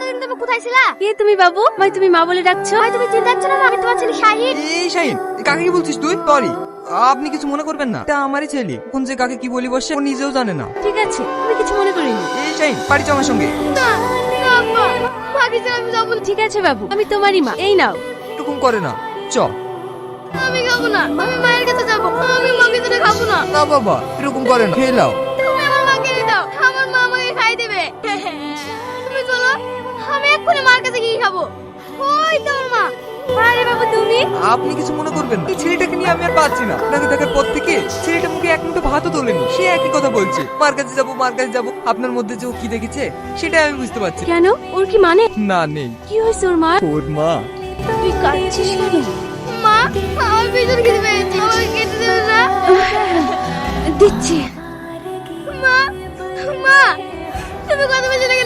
এতদিন তুমি কোথায় ছিলা? কে তুমি বাবু? ভাই তুমি মা বলে ডাকছো? ভাই তুমি চিন্তা করছো না, আমি তোমার ছেলে শাহিন। এই শাহিন, কাকে কি বলছিস তুই? সরি, আপনি কিছু মনে করবেন না, এটা আমারই ছেলে। কোন যে কাকে কি বলি বসে ও নিজেও জানে না। ঠিক আছে, আমি কিছু মনে করিনি। এই শাহিন, বাড়ি চ আমার সঙ্গে। না না আব্বা, মাকে ছেড়ে আমি যাবো না। ঠিক আছে বাবু, আমি তোমারই মা, এই নাও। এরকম করে না, চ। আমি খাবো না, আমি মায়ের কাছে যাবো। আমি মাকে ছেড়ে খাবো না। না বাবা, এরকম করে না, খেয়ে নাও। তুমি আমার মাকে দিয়ে দাও, আমার মা আমাকে খাই দেবে। তুমি চলো, আমি এক্ষুনি মার কাছে গিয়ে খাবো। ওই তো আমার মা। আরে বাবু তুমি? আপনি কিছু মনে করবেন না, এই ছেলেটাকে নিয়ে আমি আর পাচ্ছি না। আপনাকে দেখার পর থেকে ছেলেটা মুখে এক মুঠো ভাতও তোলেনি, সে একই কথা বলছে, মার কাছে যাবো মার কাছে যাবো। আপনার মধ্যে যে ও কি দেখেছে সেটাই আমি বুঝতে পারছি। কেন, ওর কি মানে? না নেই। কি হয়েছে ওর মা? ওর মা। তুই কাঁদছিস কেন? মা, আমার ভীষণ খিদে পেয়েছে, আমাকে খেতে দেবে না? দিচ্ছি। মা, মা, তুমি কত বেজে লেগে